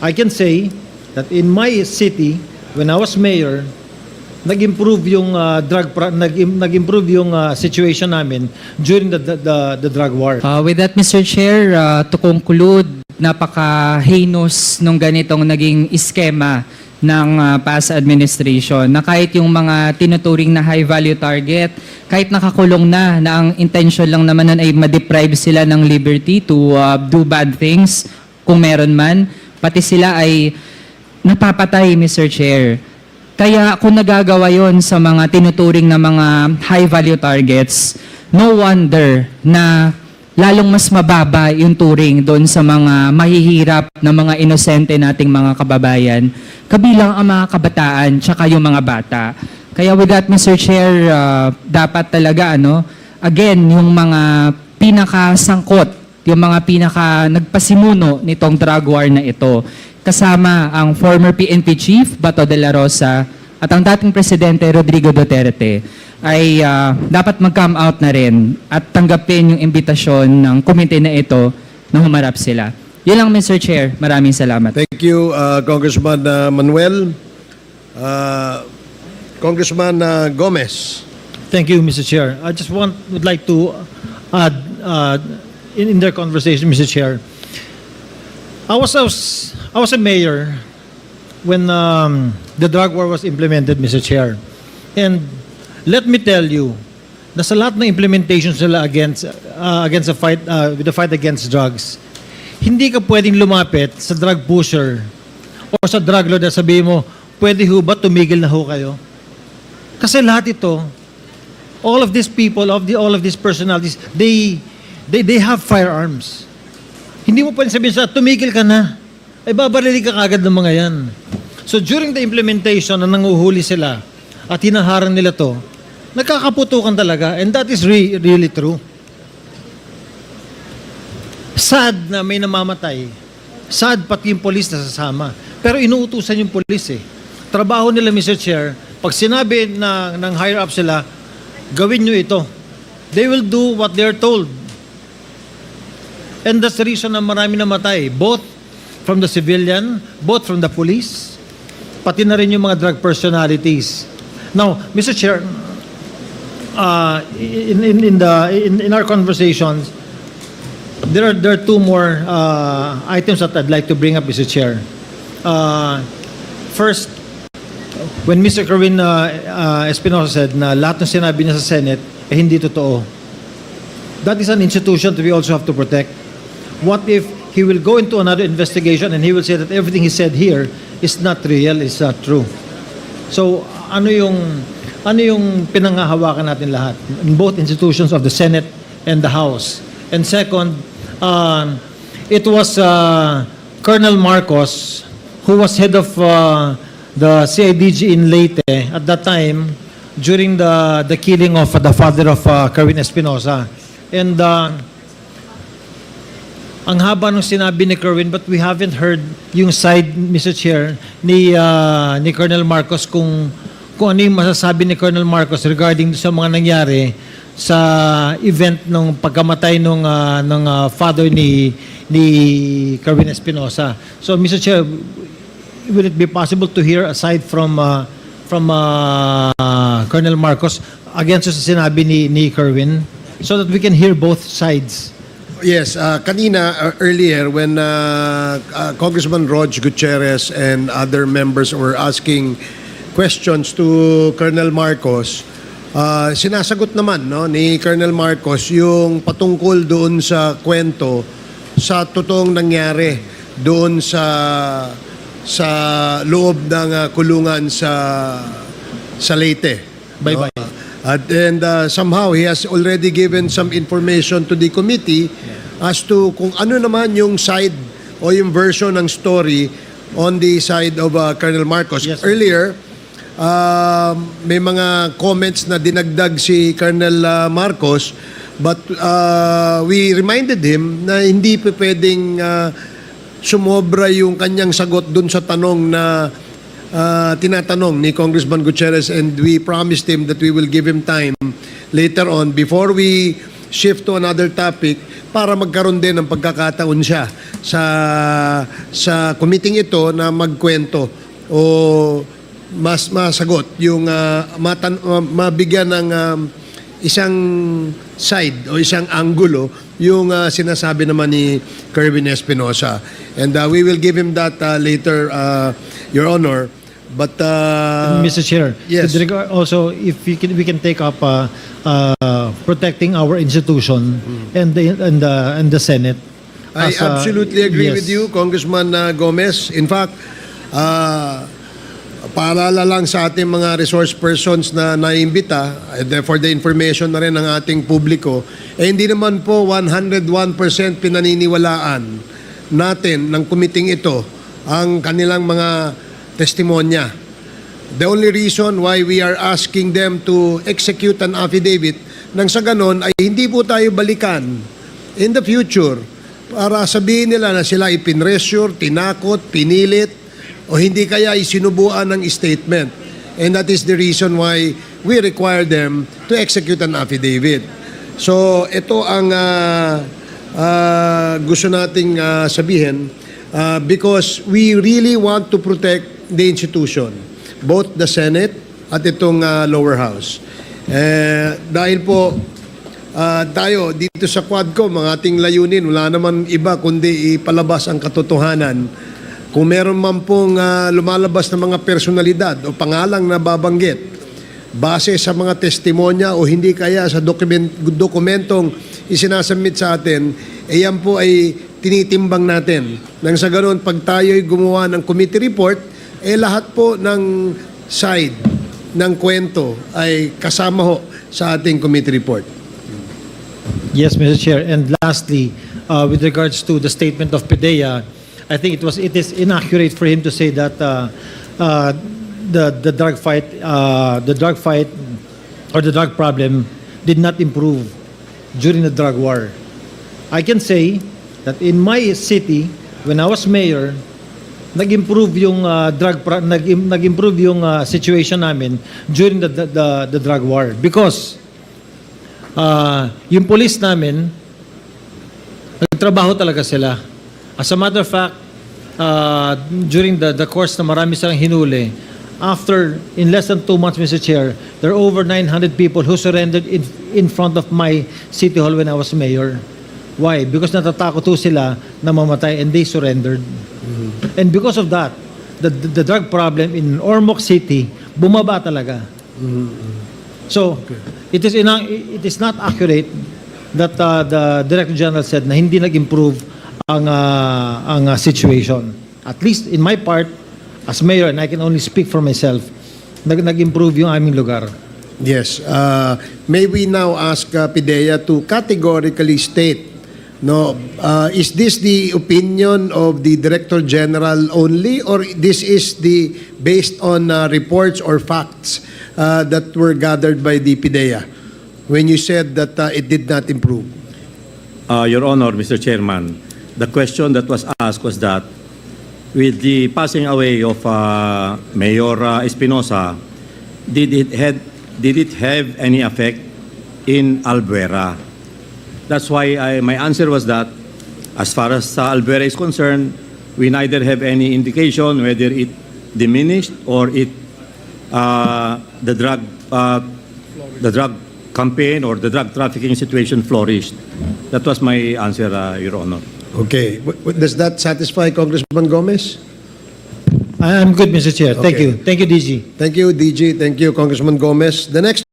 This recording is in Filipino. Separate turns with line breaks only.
I can say that in my city, when I was mayor, nag-improve yung nag-improve yung situation namin during the drug war.
With that, Mr. Chair, to conclude, napaka-heinous nung ganitong naging iskema ng past administration na kahit yung mga tinuturing na high-value target, kahit nakakulong na ang intention lang naman nun ay ma-deprive sila ng liberty to do bad things, kung meron man, pati sila ay napapatay, Mr. Chair. Kaya kung nagagawa yon sa mga tinuturing na mga high-value targets, no wonder na lalong mas mababa yung turing doon sa mga mahihirap na mga inosente nating mga kababayan, kabilang ang mga kabataan tsaka yung mga bata. Kaya with that, Mr. Chair, dapat talaga, again, yung mga pinakasangkot, yung mga nagpasimuno nitong drug war na ito, kasama ang former PNP Chief, Bato de la Rosa, at ang dating Presidente Rodrigo Duterte, ay dapat mag-come out na rin at tanggapin yung imbitasyon ng komite na ito na humarap sila. Yun lang, Mr. Chair. Maraming salamat.
Thank you, Congressman Manuel. Congressman Gomez.
Thank you, Mr. Chair. I just would like to add in their conversation, Mr. Chair. I was a mayor when the drug war was implemented, Mr. Chair. And let me tell you, na sa lahat ng implementation sila against the fight against drugs, hindi ka pwedeng lumapit sa drug pusher o sa drug lord na sabihin mo, pwede ho ba tumigil na ho kayo? Kasi lahat ito, all of these people, all of these personalities, they have firearms. Hindi mo pwedeng sabihin sa tumigil ka na. Ay babarili ka kagad ng mga yan. So during the implementation na nanguhuli sila at hinaharang nila to, nagkakaputukan talaga, and that is really true. Sad na may namamatay. Sad pati yung polis na sasama. Pero inuutusan yung polis eh. Trabaho nila, Mr. Chair, pag sinabi ng higher up sila, gawin nyo ito. They will do what they're told. And that's the reason na marami namatay. Both from the civilian, both from the police, pati na rin yung mga drug personalities. Now, Mr. Chair, in our conversations, there are two more items that I'd like to bring up, Mr. Chair. First, when Mr. Kerwin Espinosa said na lahat ng sinabi niya sa Senate hindi totoo. That is an institution that we also have to protect. What if he will go into another investigation and he will say that everything he said here is not real, is not true? So, ano yung pinanghahawakan natin lahat in both institutions of the Senate and the House? And second, it was Colonel Marcos who was head of the CIDG in Leyte at that time during the killing of the father of Kerwin Espinosa. And ang haba nung sinabi ni Kerwin, but we haven't heard yung side, Mr. Chair, ni Colonel Marcos kung ano yung masasabi ni Colonel Marcos regarding sa mga nangyari sa event ng pagkamatay ng father ni Kerwin Espinosa. So, Mr. Chair, will it be possible to hear aside from Colonel Marcos against sa sinabi ni Kerwin so that we can hear both sides?
Yes, kanina, earlier, when Congressman Rog Gutierrez and other members were asking questions to Colonel Marcos, sinasagot naman ni Colonel Marcos yung patungkol doon sa kwento sa totoong nangyari doon sa loob ng kulungan sa Leyte.
Bye-bye.
And somehow he has already given some information to the committee as to kung ano naman yung side o yung version ng story on the side of Colonel Marcos.
Yes,
earlier, may mga comments na dinagdag si Colonel Marcos, but we reminded him na hindi pa pwedeng sumobra yung kanyang sagot dun sa tanong na tinatanong ni Congressman Gutierrez, and we promised him that we will give him time later on before we shift to another topic para magkaroon din ng pagkakataon siya sa committee ito na magkwento o mas masagot yung mabigyan ng isang side o isang anggulo yung sinasabi naman ni Kerwin Espinosa. And we will give him that later, Your Honor. But
Mr. Chair,
yes.
with regard also, if we can take up protecting our institution and the Senate.
I
as,
absolutely agree
yes.
with you, Congressman Gomez. In fact, paalala lang sa ating mga resource persons na naimbita, for the information na rin ng ating publiko, hindi naman po 101% pinaniniwalaan natin ng committee ito ang kanilang mga testimonya. The only reason why we are asking them to execute an affidavit nang sa ganon ay hindi po tayo balikan in the future para sabihin nila na sila ipinressure, tinakot, pinilit o hindi kaya isinubuan ng statement. And that is the reason why we require them to execute an affidavit. So ito ang gusto nating sabihin because we really want to protect the institution, both the Senate at itong lower house. Dahil po tayo dito sa Quadcom, ang ating layunin, wala naman iba kundi ipalabas ang katotohanan. Kung meron man pong lumalabas na mga personalidad o pangalang nababanggit base sa mga testimonya o hindi kaya sa dokumentong isinasubmit sa atin, yan po ay tinitimbang natin. Nang sa ganoon, pag tayo'y gumawa ng committee report, lahat po ng side ng kwento ay kasama ho sa ating committee report.
Yes, Mr. Chair. And lastly, with regards to the statement of PDEA, I think it is inaccurate for him to say that the drug fight or the drug problem did not improve during the drug war. I can say that in my city, when I was mayor, nag-improve yung nag-improve yung situation namin during the drug war because yung police namin nagtrabaho talaga sila. As a matter of fact, during the course na marami silang hinuli, in less than 2 months, Mr. Chair, there are over 900 people who surrendered in front of my city hall when I was mayor. Why? Because natatakot ho sila na mamatay and they surrendered. And because of that, the drug problem in Ormoc City bumaba talaga. So, it is not accurate that the Director General said na hindi nag-improve ang situation. At least in my part, as mayor, and I can only speak for myself, nag-improve yung aming lugar.
Yes. May we now ask PDEA to categorically state, no, is this the opinion of the Director General only, or this is based on reports or facts that were gathered by the PDEA when you said that it did not improve?
Your Honor, Mr. Chairman, the question that was asked was that with the passing away of Mayor Espinosa, did it have any effect in Albuera? That's why my answer was that as far as Albuera is concerned, we neither have any indication whether it diminished or the drug campaign or the drug trafficking situation flourished. That was my answer, Your Honor.
Okay. Does that satisfy Congressman Gomez?
I'm good, Mr. Chair. Thank
Okay.
you. Thank you, DG.
Thank you, DG. Thank you, Congressman Gomez. The next